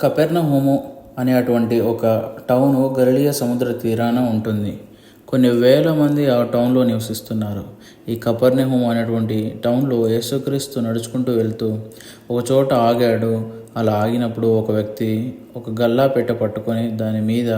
కపెర్నహూము అనేటువంటి ఒక టౌను గలిలయ సముద్ర తీరాన ఉంటుంది. కొన్ని వేల మంది ఆ టౌన్లో నివసిస్తున్నారు. ఈ కపెర్నహూము అనేటువంటి టౌన్లో యేసుక్రీస్తు నడుచుకుంటూ వెళ్తూ ఒక చోట ఆగాడు. అలా ఆగినప్పుడు ఒక వ్యక్తి ఒక గల్లా పెట్టె పట్టుకొని దాని మీద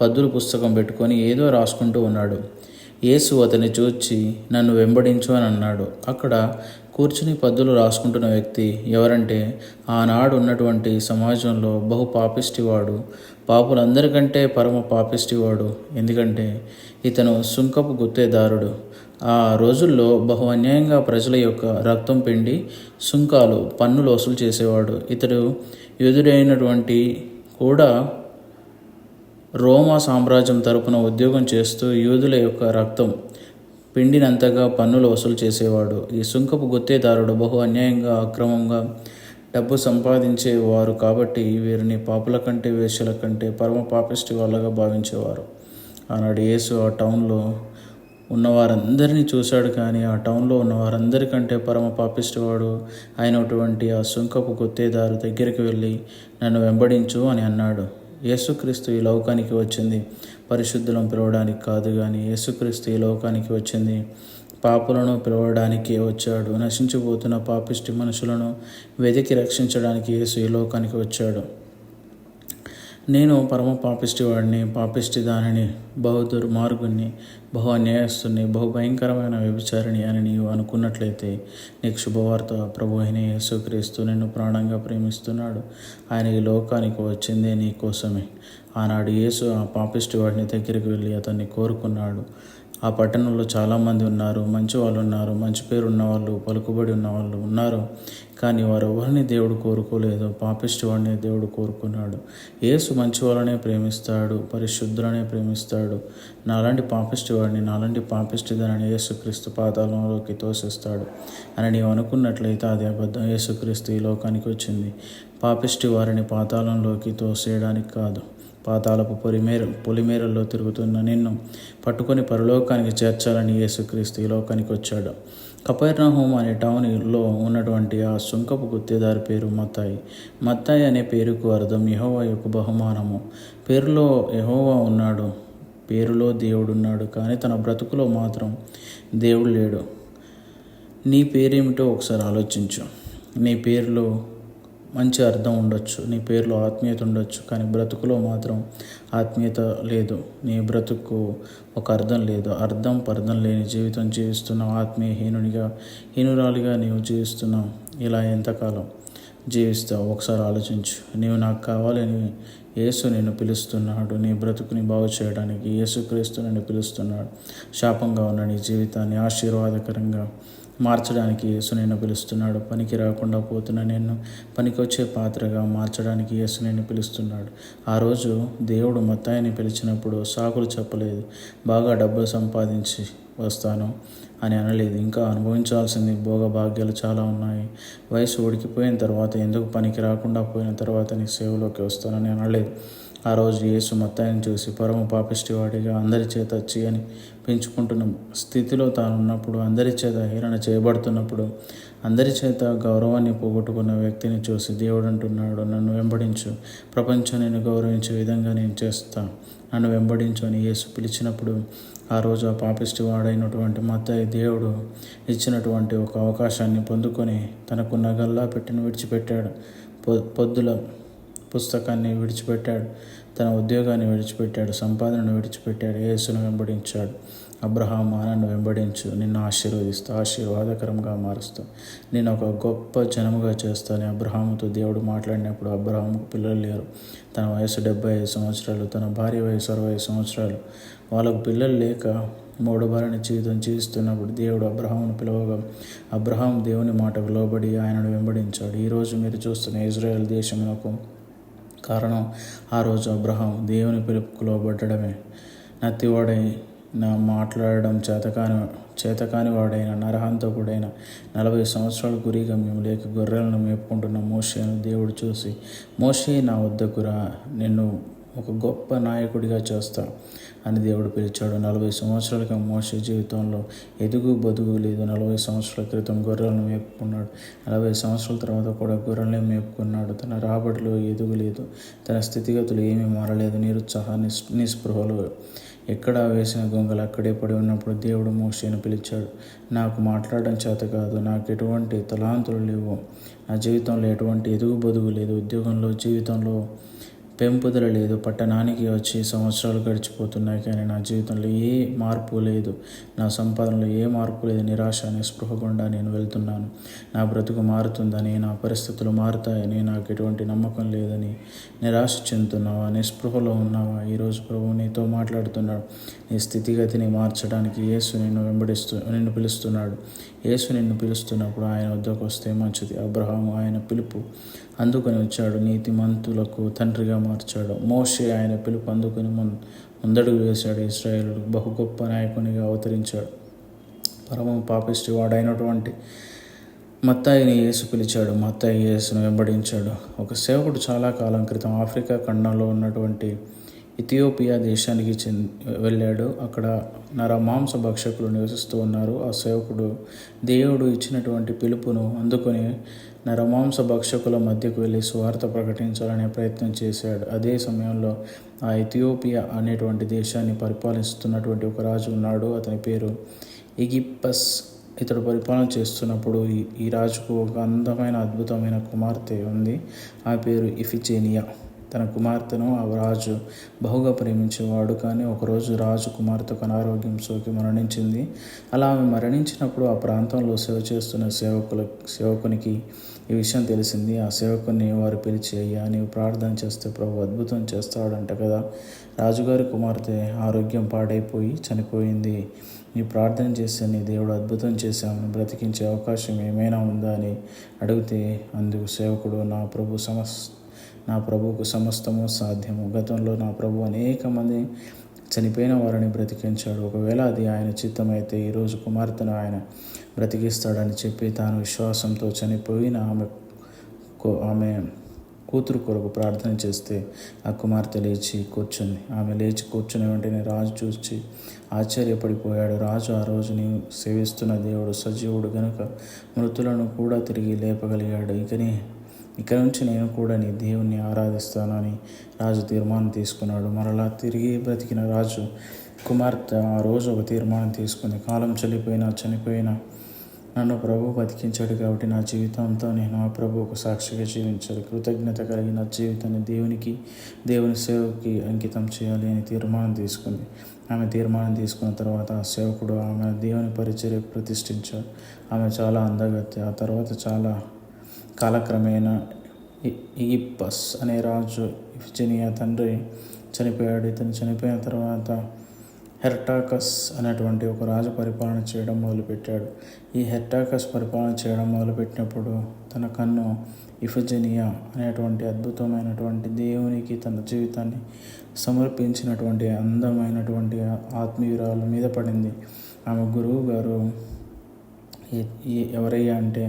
పద్దుల పుస్తకం పెట్టుకొని ఏదో రాసుకుంటూ ఉన్నాడు. యేసు అతన్ని చూచి నన్ను వెంబడించు అని అన్నాడు. అక్కడ కూర్చుని పద్దులు రాసుకుంటున్న వ్యక్తి ఎవరంటే ఆనాడు ఉన్నటువంటి సమాజంలో బహు పాపిష్టివాడు, పాపులందరికంటే పరమ పాపిష్టివాడు. ఎందుకంటే ఇతను సుంకపు గుత్తేదారుడు. ఆ రోజుల్లో బహు అన్యాయంగా ప్రజల యొక్క రక్తం పిండి సుంకాలు పన్నులు వసూలు చేసేవాడు. ఇతడు యూదుడైనటువంటి కూడా రోమా సామ్రాజ్యం తరపున ఉద్యోగం చేస్తూ యూదుల యొక్క రక్తం పిండినంతగా పన్నులు వసూలు చేసేవాడు. ఈ సుంకపు గుత్తేదారుడు బహు అన్యాయంగా అక్రమంగా డబ్బు సంపాదించేవారు కాబట్టి వీరిని పాపుల కంటే వేశ్యల కంటే పరమ పాపిష్టి వాళ్ళగా భావించేవారు. ఆనాడు యేసు ఆ టౌన్లో ఉన్నవారందరినీ చూశాడు, కానీ ఆ టౌన్లో ఉన్న వారందరికంటే పరమ పాపిష్టివాడు అయినటువంటి ఆ సుంకపు గుత్తేదారు దగ్గరికి వెళ్ళి నన్ను వెంబడించు అని అన్నాడు. యేసుక్రీస్తు ఈ లోకానికి వచ్చింది పరిశుద్ధులను పిలవడానికి కాదు, కానీ యేసుక్రీస్తు ఈ లోకానికి వచ్చింది పాపులను పిలవడానికి వచ్చాడు. నశించిపోతున్న పాపిష్టి మనుషులను వెతికి రక్షించడానికి యేసు ఈ లోకానికి వచ్చాడు. నేను పరమ పాపిష్టి వాడిని, పాపిష్టి దానిని, బహు దుర్మార్గుని, బహు అన్యాయస్తుని, బహు భయంకరమైన వ్యభిచారిణి అని నీవు అనుకున్నట్లయితే నీకు శుభవార్త. ప్రభు అయిన యేసుక్రీస్తు నిన్ను ప్రాణంగా ప్రేమిస్తున్నాడు. ఆయన ఈ లోకానికి వచ్చిందే నీ కోసమే. ఆనాడు యేసు ఆ పాపిష్టి వాడిని దగ్గరికి వెళ్ళి అతన్ని కోరుకున్నాడు. ఆ పట్టణంలో చాలామంది ఉన్నారు, మంచి వాళ్ళు ఉన్నారు, మంచి పేరు ఉన్నవాళ్ళు, పలుకుబడి ఉన్నవాళ్ళు ఉన్నారు, కానీ వారు ఎవరిని దేవుడు కోరుకోలేదు. పాపిష్టి వాడిని దేవుడు కోరుకున్నాడు. యేసు మంచి వాళ్ళనే ప్రేమిస్తాడు, పరిశుద్ధులనే ప్రేమిస్తాడు. నాలాంటి పాపిష్టి వాడిని, నాలాంటి పాపిష్టిదాన్ని యేసుక్రీస్తు పాతాళంలోకి తోసేస్తాడు అని నీవు అనుకున్నట్లయితే అది అబద్ధం. యేసుక్రీస్తు ఈ లోకానికి వచ్చింది పాపిష్టి వారిని పాతాళంలోకి తోసేయడానికి కాదు, పాతాళపు పొలిమేరల్లో తిరుగుతున్న నిన్ను పట్టుకొని పరలోకానికి చేర్చాలని యేసుక్రీస్తు ఈ లోకానికి వచ్చాడు. కపెర్నహూము అనే టౌన్లో ఉన్నటువంటి ఆ సుంకపు గుత్తేదారి పేరు మత్తాయి. మత్తాయి అనే పేరుకు అర్థం యెహోవా యొక్క బహుమానము. పేరులో యెహోవా ఉన్నాడు, పేరులో దేవుడున్నాడు, కానీ తన బ్రతుకులో మాత్రం దేవుడు లేడు. నీ పేరేమిటో ఒకసారి ఆలోచించు. నీ పేరులో మంచి అర్థం ఉండొచ్చు, నీ పేరులో ఆత్మీయత ఉండొచ్చు, కానీ బ్రతుకులో మాత్రం ఆత్మీయత లేదు. నీ బ్రతుకు ఒక అర్థం లేదు. అర్థం పర్థం లేని జీవితం జీవిస్తున్నావు. ఆత్మీయ హీనురాలిగా నీవు జీవిస్తున్నావు. ఇలా ఎంతకాలం జీవిస్తావు? ఒకసారి ఆలోచించు. నీవు నాకు కావాలని యేసు నిన్ను పిలుస్తున్నాడు. నీ బ్రతుకుని బాగు చేయడానికి యేసుక్రీస్తు నిన్ను పిలుస్తున్నాడు. శాపంగా ఉన్న నీ జీవితాన్ని ఆశీర్వాదకరంగా మార్చడానికి యేసు నిన్ను పిలుస్తున్నాడు. పనికి రాకుండా పోతున్న నిన్ను పనికి వచ్చే పాత్రగా మార్చడానికి యేసు నిన్ను పిలుస్తున్నాడు. ఆ రోజు దేవుడు మత్తాయిని పిలిచినప్పుడు సాకులు చెప్పలేదు. బాగా డబ్బులు సంపాదించి వస్తాను అని అనలేదు. ఇంకా అనుభవించాల్సింది భోగభాగ్యాలు చాలా ఉన్నాయి. వయసు ఉడికిపోయిన తర్వాత, ఎందుకు పనికి రాకుండా పోయిన తర్వాత నీ సేవలోకి వస్తానని అనలేదు. ఆ రోజు యేసు మత్తాయిని చూసి పరమ పాపిష్టివాడిగా అందరి చేత అని పెంచుకుంటున్న స్థితిలో తాను ఉన్నప్పుడు, అందరి చేత హేళన చేయబడుతున్నప్పుడు, అందరి చేత గౌరవాన్ని పోగొట్టుకున్న వ్యక్తిని చూసి దేవుడు అంటున్నాడు, నన్ను వెంబడించు, ప్రపంచం నిన్ను గౌరవించే విధంగా నేను చేస్తాను, నన్ను వెంబడించు అని యేసు పిలిచినప్పుడు ఆ రోజు ఆ పాపిష్టి వాడైనటువంటి మత్తాయి దేవుడు ఇచ్చినటువంటి ఒక అవకాశాన్ని పొందుకొని తనకున్న గల్లా పెట్టిన విడిచిపెట్టాడు. పొద్దుల పుస్తకాన్ని విడిచిపెట్టాడు, తన ఉద్యోగాన్ని విడిచిపెట్టాడు, సంపాదనను విడిచిపెట్టాడు, యేసును వెంబడించాడు. అబ్రహాము నన్ను వెంబడించు, నిన్ను ఆశీర్వదిస్తా, ఆశీర్వాదకరంగా మారుస్తా, నేను ఒక గొప్ప జనముగా చేస్తాను. అబ్రహాముతో దేవుడు మాట్లాడినప్పుడు అబ్రహాముకు పిల్లలు లేరు. తన వయసు 75 సంవత్సరాలు, తన భార్య వయసు 60 సంవత్సరాలు. వాళ్ళకు పిల్లలు లేక మూడబారిన జీవితం జీవిస్తున్నప్పుడు దేవుడు అబ్రహామును పిలవగా అబ్రహాం దేవుని మాటకు లోబడి ఆయనను వెంబడించాడు. ఈరోజు మీరు చూస్తున్న ఇజ్రాయెల్ దేశమునకు కారణం ఆ రోజు అబ్రహాం దేవుని పిలుపుకు లోబడ్డమే. నత్తివాడై మాట్లాడడం చేతకాని వాడైన నరహంతకుడైన 40 సంవత్సరాలు గురిగమ్యం లేక గొర్రెలను మేపుకుంటున్న మోషేను దేవుడు చూసి, మోషే నా వద్దకు రా, నిన్ను ఒక గొప్ప నాయకుడిగా చేస్తా అని దేవుడు పిలిచాడు. 40 సంవత్సరాలుగా మోషే జీవితంలో ఎదుగు బదుగు లేదు. 40 సంవత్సరాల క్రితం గొర్రెలను మేపుకున్నాడు. 40 సంవత్సరాల తర్వాత కూడా గొర్రెలనే మేపుకున్నాడు. తన రాబడిలో ఎదుగులేదు. తన స్థితిగతులు ఏమీ మారలేదు. నిరుత్సాహాన్ని నిస్పృహలు ఎక్కడ వేసిన గొంగలు అక్కడే పడి ఉన్నప్పుడు దేవుడు మోషేను పిలిచాడు. నాకు మాట్లాడడం చేత కాదు, నాకు ఎటువంటి తలాంతులు లేవు, నా జీవితంలో ఎటువంటి ఎదుగు బదుగు లేదు, ఉద్యోగంలో జీవితంలో పెంపుదల లేదు, పట్టణానికి వచ్చి సంవత్సరాలు గడిచిపోతున్నాయి కానీ నా జీవితంలో ఏ మార్పు లేదు, నా సంపాదనలో ఏ మార్పు లేదు. నిరాశ నిస్పృహ గుండా నేను వెళ్తున్నాను. నా బ్రతుకు మారుతుందని, నా పరిస్థితులు మారుతాయని నాకు ఎటువంటి నమ్మకం లేదని నిరాశ చెందుతున్నావా, నిస్పృహలో ఉన్నావా? ఈరోజు ప్రభువు నీతో మాట్లాడుతున్నాడు. నీ స్థితిగతిని మార్చడానికి యేసు నిన్ను పిలుస్తున్నాడు. యేసు నిన్ను పిలుస్తున్నప్పుడు ఆయన వద్దకు వస్తే మంచిది. అబ్రహాము ఆయన పిలుపు అందుకొని వచ్చాడు, నీతిమంతులకు తండ్రిగా మార్చాడు. మోషే ఆయన పిలుపు అందుకొని ముందడుగు వేశాడు. ఇశ్రాయేలుకు బహు గొప్ప నాయకునిగా అవతరించాడు. పరమ పాపిష్టి వాడైనటువంటి మత్తాయిని యేసు పిలిచాడు. మత్తాయి యేసును వెంబడించాడు. ఒక సేవకుడు చాలా కాలం క్రితం ఆఫ్రికా ఖండంలో ఉన్నటువంటి ఇథియోపియా దేశానికి వెళ్ళాడు. అక్కడ నరమాంస భక్షకులు నివసిస్తూ ఉన్నారు. ఆ సేవకుడు దేవుడు ఇచ్చినటువంటి పిలుపును అందుకొని నరమాంస భక్షకుల మధ్యకు వెళ్ళి సువార్త ప్రకటించాలనే ప్రయత్నం చేశాడు. అదే సమయంలో ఆ ఇథియోపియా అనేటువంటి దేశాన్ని పరిపాలిస్తున్నటువంటి ఒక రాజు ఉన్నాడు. అతని పేరు ఎగిప్పస్. ఇతడు పరిపాలన చేస్తున్నప్పుడు ఈ రాజుకు ఒక అందమైన అద్భుతమైన కుమార్తె ఉంది. ఆ పేరు ఇఫిజేనియా. తన కుమార్తెను ఆ రాజు బహుగా ప్రేమించేవాడు. కానీ ఒకరోజు రాజు కుమార్తెకు అనారోగ్యం సోకి మరణించింది. అలా ఆమె మరణించినప్పుడు ఆ ప్రాంతంలో సేవ చేస్తున్న సేవకునికి ఈ విషయం తెలిసింది. ఆ సేవకుని వారు పిలిచి, అయ్యా, నీవు ప్రార్థన చేస్తే ప్రభు అద్భుతం చేస్తాడంట కదా. రాజుగారి కుమార్తె ఆరోగ్యం పాడైపోయి చనిపోయింది. నీ ప్రార్థన చేస్తే నీ దేవుడు అద్భుతం చేశామని బ్రతికించే అవకాశం ఏమైనా ఉందా అని అడిగితే, అందుకు సేవకుడు, నా ప్రభువుకు సమస్తము సాధ్యము. గతంలో నా ప్రభు అనేక మంది చనిపోయిన వారిని బ్రతికించాడు. ఒకవేళ అది ఆయన చిత్తమైతే ఈరోజు కుమార్తెను ఆయన బ్రతికిస్తాడని చెప్పి తాను విశ్వాసంతో చనిపోయిన ఆమె కూతురు కొరకు ప్రార్థన చేస్తే ఆ కుమార్తె లేచి కూర్చుంది. ఆమె లేచి కూర్చుని వెంటనే రాజు చూసి ఆశ్చర్యపడిపోయాడు. రాజు, ఆ రోజు నీవు సేవిస్తున్న దేవుడు సజీవుడు గనుక మృతులను కూడా తిరిగి లేపగలిగాడు. ఇక నుంచి నేను కూడా నీ దేవుణ్ణి ఆరాధిస్తానని రాజు తీర్మానం తీసుకున్నాడు. మరలా తిరిగి బ్రతికిన రాజు కుమార్తె ఆ రోజు ఒక తీర్మానం తీసుకుంది. కాలం చనిపోయినా నన్ను ప్రభు బతికించాడు కాబట్టి నా జీవితంతో నేను ఆ ప్రభువుకు సాక్షిగా జీవించాలి. కృతజ్ఞత కలిగిన జీవితాన్ని దేవుని సేవకి అంకితం చేయాలి అని తీర్మానం తీసుకుంది. ఆమె తీర్మానం తీసుకున్న తర్వాత ఆ సేవకుడు ఆమె దేవుని పరిచర్య ప్రతిష్ఠించాడు. ఆమె చాలా అందగత్తె. ఆ తర్వాత చాలా కాలక్రమేణా ఎగిప్పస్ అనే రాజు ఇఫిజేనియా తండ్రి చనిపోయాడు. ఇతను చనిపోయిన తర్వాత హెర్టాకస్ అనేటువంటి ఒక రాజు పరిపాలన చేయడం మొదలుపెట్టాడు. ఈ హెర్టాకస్ పరిపాలన చేయడం మొదలుపెట్టినప్పుడు తన కన్ను ఇఫిజేనియా అనేటువంటి అద్భుతమైనటువంటి దేవునికి తన జీవితాన్ని సమర్పించినటువంటి అందమైనటువంటి ఆత్మీయురాల మీద పడింది. ఆమె గురువు గారు ఎవరయ్యా అంటే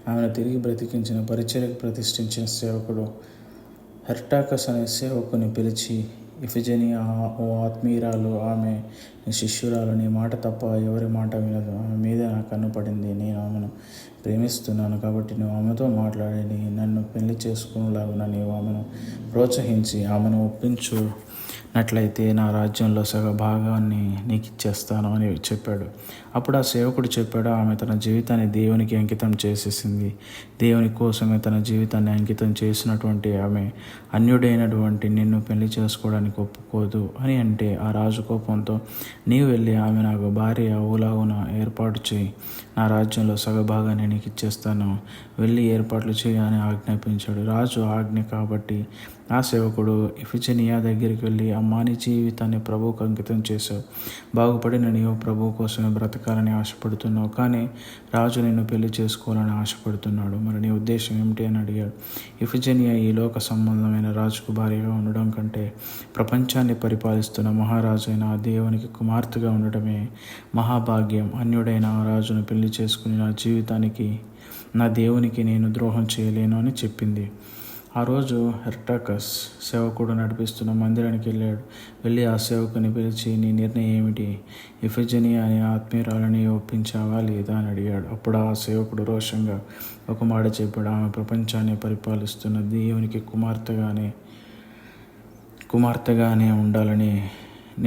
ఆమెను తిరిగి బ్రతికించిన పరిచర్యకు ప్రతిష్ఠించిన సేవకుడు హెర్టాకస్ అనే సేవకుని పిలిచి, ఇఫిజేనియా ఓ ఆత్మీయురాలు, ఆమె శిష్యురాలు, నీ మాట తప్ప ఎవరి మాట వినదు. ఆమె మీద నా కన్ను పడింది. నేను ఆమెను ప్రేమిస్తున్నాను కాబట్టి నువ్వు ఆమెతో మాట్లాడి నన్ను పెళ్లి చేసుకునేలాగున నీవు ఆమెను ప్రోత్సహించి ఆమెను ఒప్పించున్నట్లయితే నా రాజ్యంలో సగ భాగాన్ని నీకు ఇచ్చేస్తాను అని చెప్పాడు. అప్పుడు ఆ సేవకుడు చెప్పాడు, ఆమె తన జీవితాన్ని దేవునికి అంకితం చేసేసింది. దేవుని కోసమే తన జీవితాన్ని అంకితం చేసినటువంటి ఆమె అన్యుడైనటువంటి నిన్ను పెళ్లి చేసుకోవడానికి ఒప్పుకోదు అని అంటే, ఆ రాజు కోపంతో, నీవు వెళ్ళి ఆమె నాకు భార్య ఊలాగున ఏర్పాటు చేయి, నా రాజ్యంలో సగభాగాన్ని నీకు ఇచ్చేస్తాను, వెళ్ళి ఏర్పాట్లు చేయి అని ఆజ్ఞాపించాడు. రాజు ఆజ్ఞ కాబట్టి ఆ సేవకుడు ఇఫిజేనియా దగ్గరికి వెళ్ళి, అమ్మా, నీ జీవితాన్ని ప్రభువుకు అంకితం చేశావు, బాగుపడిన నీవు ప్రభువు కోసమే బ్రతకాలని ఆశపడుతున్నావు, కానీ రాజు నిన్ను పెళ్లి చేసుకోవాలని ఆశపడుతున్నాడు, మరి నీ ఉద్దేశం ఏమిటి అని అడిగాడు. ఇఫిజేనియా ఈ లోక సంబంధమైన రాజుకు భార్యగా ఉండడం కంటే ప్రపంచాన్ని పరిపాలిస్తున్న మహారాజు అయిన ఆ దేవునికి కుమార్తెగా ఉండటమే మహాభాగ్యం. అన్యుడైన ఆ రాజును పెళ్లి చేసుకుని నా దేవునికి నేను ద్రోహం చేయలేను అని చెప్పింది. ఆ రోజు హెర్టాకస్ సేవకుడు నడిపిస్తున్న మందిరానికి వెళ్ళి ఆ సేవకుని పిలిచి, నీ నిర్ణయం ఏమిటి? ఇఫిజనియా అనే ఆత్మీయురాలని ఒప్పించావా లేదా అని అడిగాడు. అప్పుడు ఆ సేవకుడు రోషంగా ఒక మాట చెప్పాడు. ఆమె ప్రపంచాన్ని పరిపాలిస్తున్న దేవునికి కుమార్తెగానే ఉండాలని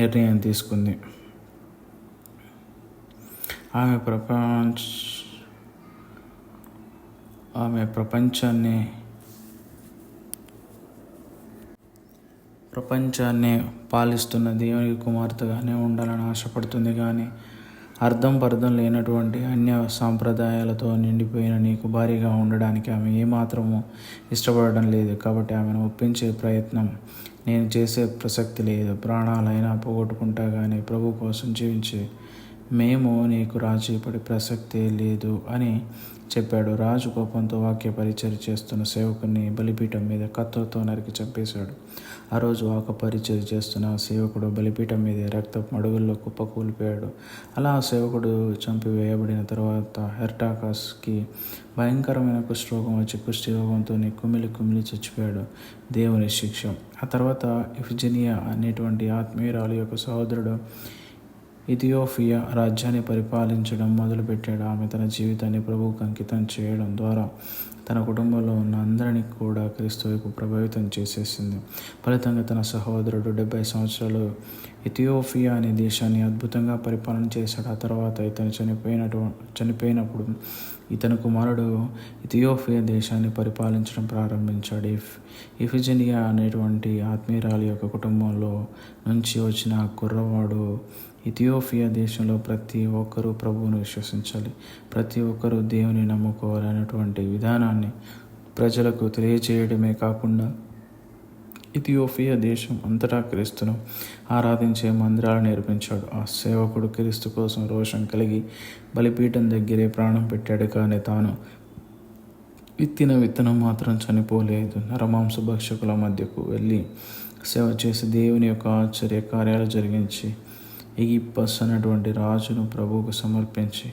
నిర్ణయం తీసుకుంది. ఆమె ప్రపంచాన్ని పాలిస్తున్న దేవునికి కుమార్తెగానే ఉండాలని ఆశపడుతుంది. కానీ అర్థం పర్థం లేనటువంటి అన్య సాంప్రదాయాలతో నిండిపోయిన నీకు భారీగా ఉండడానికి ఆమె ఏమాత్రమూ ఇష్టపడడం లేదు. కాబట్టి ఆమెను ఒప్పించే ప్రయత్నం నేను చేసే ప్రసక్తి లేదు. ప్రాణాలైనా పోగొట్టుకుంటా కానీ ప్రభు కోసం జీవించే మేము నీకు రాజీ పడే ప్రసక్తే లేదు అని చెప్పాడు. రాజు కోపంతో వాక్య పరిచర్య చేస్తున్న సేవకుని బలిపీఠం మీద కత్తులతో నరికి చంపేశాడు. ఆ రోజు వాక్య పరిచర్య చేస్తున్న సేవకుడు బలిపీఠం మీద రక్తపు మడుగుల్లో కుప్పకూలిపోయాడు. అలా ఆ సేవకుడు చంపివేయబడిన తర్వాత హెర్టాకస్కి భయంకరమైన కుష్ఠరోగం వచ్చి కుష్ఠరోగంతో కుమిలి చచ్చిపోయాడు. దేవుని శిక్ష. ఆ తర్వాత ఇఫిజనియా అనేటువంటి ఆత్మీయురాలు యొక్క సహోదరుడు ఇథియోపియా రాజ్యాన్ని పరిపాలించడం మొదలుపెట్టాడు. ఆమె తన జీవితాన్ని ప్రభువుకు అంకితం చేయడం ద్వారా తన కుటుంబంలో ఉన్న అందరినీ కూడా క్రీస్తు వైపు ప్రభావితం చేసేసింది. ఫలితంగా తన సహోదరుడు 70 సంవత్సరాలు ఇథియోపియా అనే దేశాన్ని అద్భుతంగా పరిపాలన చేశాడు. ఆ తర్వాత ఇతను చనిపోయినప్పుడు ఇతని కుమారుడు ఇథియోపియా దేశాన్ని పరిపాలించడం ప్రారంభించాడు. ఇఫిజనియా అనేటువంటి ఆత్మీయురాలి యొక్క కుటుంబంలో నుంచి వచ్చిన కుర్రవాడు ఇథియోపియా దేశంలో ప్రతి ఒక్కరూ ప్రభువును విశ్వసించాలి, ప్రతి ఒక్కరూ దేవుని నమ్ముకోవాలనేటువంటి విధానాన్ని ప్రజలకు తెలియచేయడమే కాకుండా ఇథియోపియా దేశం అంతటా క్రీస్తును ఆరాధించే మందిరాలు నిర్మించాడు. ఆ సేవకుడు క్రీస్తు కోసం రోషం కలిగి బలిపీఠం దగ్గరే ప్రాణం పెట్టాడు. కానీ తాను విత్తిన విత్తనం మాత్రం చనిపోలేదు. నరమాంస భక్షకుల మధ్యకు వెళ్ళి సేవ చేసి దేవుని యొక్క ఆశ్చర్య కార్యాలు జరిగించి ఎగిప్పస్ అన్నటువంటి రాజును ప్రభువుకు సమర్పించి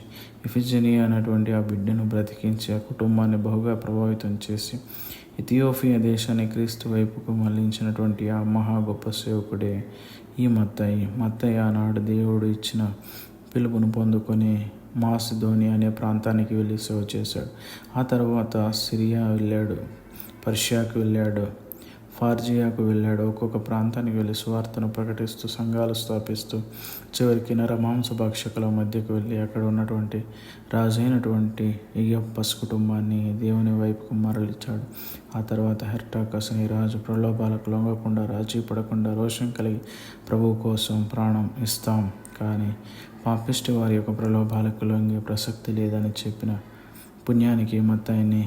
ఇఫిజనియా అన్నటువంటి ఆ బిడ్డను బ్రతికించి ఆ కుటుంబాన్ని బహుగా ప్రభావితం చేసి ఇథియోపియా దేశాన్ని క్రీస్తు వైపుకు మళ్లించినటువంటి ఆ మహా గొప్ప సేవకుడే ఈ మత్తయి ఆనాడు దేవుడు ఇచ్చిన పిలుపును పొందుకొని మాసిదోనియా అనే ప్రాంతానికి వెళ్ళి సేవ చేశాడు. ఆ తర్వాత సిరియా వెళ్ళాడు, పర్షియాకు వెళ్ళాడు, ఫార్జియాకు వెళ్ళాడు. ఒక్కొక్క ప్రాంతానికి వెళ్ళి సువార్తను ప్రకటిస్తూ సంఘాలు స్థాపిస్తూ చివరికి నరమాంస భక్షకుల మధ్యకు వెళ్ళి అక్కడ ఉన్నటువంటి రాజైనటువంటి ఎగిప్పస్ కుటుంబాన్ని దేవుని వైపుకు మరలించాడు. ఆ తర్వాత హెర్టాకస్ అనే రాజు ప్రలోభాలకు లొంగకుండా రాజీ పడకుండా రోషం కలిగి ప్రభువు కోసం ప్రాణం ఇస్తాం, కానీ పాపిష్టి వారి యొక్క ప్రలోభాలకు లొంగే ప్రసక్తి లేదని చెప్పిన పుణ్యానికి మత్తయిని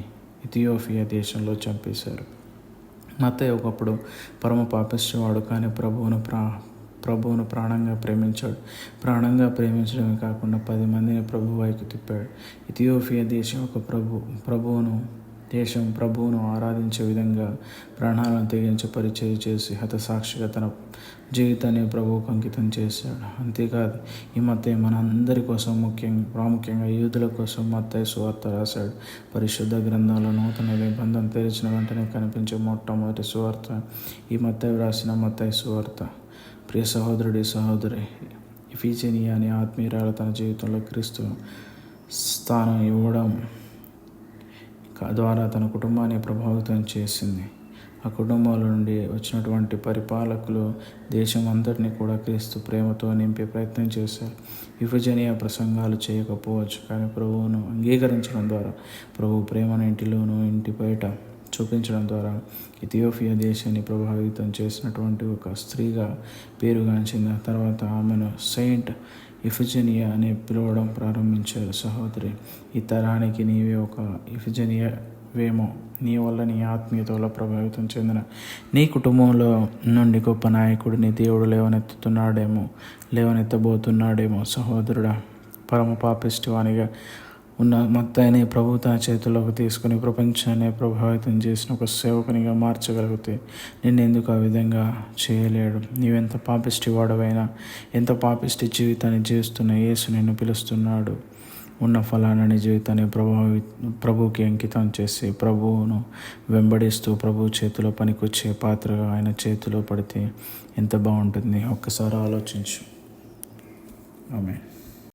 ఇథియోపియా దేశంలో చంపేశారు. మత్తయి ఒకప్పుడు పరమ పాపిష్టివాడు, కానీ ప్రభువును ప్రాణంగా ప్రేమించాడు. ప్రాణంగా ప్రేమించడమే కాకుండా 10 మందిని ప్రభు వైపు తిప్పాడు. ఇథియోపియా దేశం ఒక ప్రభువును ఆరాధించే విధంగా ప్రాణాలను తెగించి పరిచయం చేసి హతసాక్షిగా తన జీవితాన్ని ప్రభువుకు అంకితం చేశాడు. అంతేకాదు ఈ మత్తయి మన అందరి కోసం ప్రాముఖ్యంగా యూదుల కోసం మత్తయి సువార్త రాశాడు. పరిశుద్ధ గ్రంథాల నూతన నిబంధన తెరిచిన వెంటనే కనిపించే మొట్టమొదటి సువార్త ఈ మత్తయి రాసిన మత్తయి సువార్త. ప్రియ సహోదరుడి సహోదరి, ఇఫిజనియా అనే ఆత్మీయురాలు తన జీవితంలో క్రీస్తు స్థానం ఇవ్వడం ద్వారా తన కుటుంబాన్ని ప్రభావితం చేసింది. ఆ కుటుంబంలో నుండి వచ్చినటువంటి పరిపాలకులు దేశం అంతటినీ కూడా క్రీస్తు ప్రేమతో నింపే ప్రయత్నం చేశారు. ఇఫిజనియా ప్రసంగాలు చేయకపోవచ్చు, కానీ ప్రభువును అంగీకరించడం ద్వారా, ప్రభు ప్రేమను ఇంటిలోనూ ఇంటి బయట చూపించడం ద్వారా ఇథియోపియా దేశాన్ని ప్రభావితం చేసినటువంటి ఒక స్త్రీగా పేరుగాంచింది. తర్వాత ఆమెను సెయింట్ ఇఫిజనియా అని పిలవడం ప్రారంభించారు. సహోదరి, ఈ తరానికి నీవే ఒక ఇఫిజనియావేమో. నీ వల్ల నీ ఆత్మీయతలో ప్రభావితం చెందిన నీ కుటుంబంలో నుండి గొప్ప నాయకుడిని దేవుడు లేవనెత్తబోతున్నాడేమో. సహోదరుడా, పరమ పాపిష్టివానిగా ఉన్న మత్తయిని ప్రభు తన చేతుల్లోకి తీసుకుని ప్రపంచాన్ని ప్రభావితం చేసిన ఒక సేవకునిగా మార్చగలిగితే నిన్నెందుకు ఆ విధంగా చేయలేడు? నీవెంత పాపిష్టి వాడవైనా, ఎంత పాపిష్టి జీవితాన్ని జీవిస్తున్న యేసు నిన్ను పిలుస్తున్నాడు. ఉన్న ఫలానా జీవితాన్ని ప్రభువుకి అంకితం చేసి ప్రభువును వెంబడిస్తూ ప్రభు చేతిలో పనికొచ్చే పాత్రగా ఆయన చేతిలో పడితే ఎంత బాగుంటుంది. ఒక్కసారి ఆలోచించు. ఆమేన్.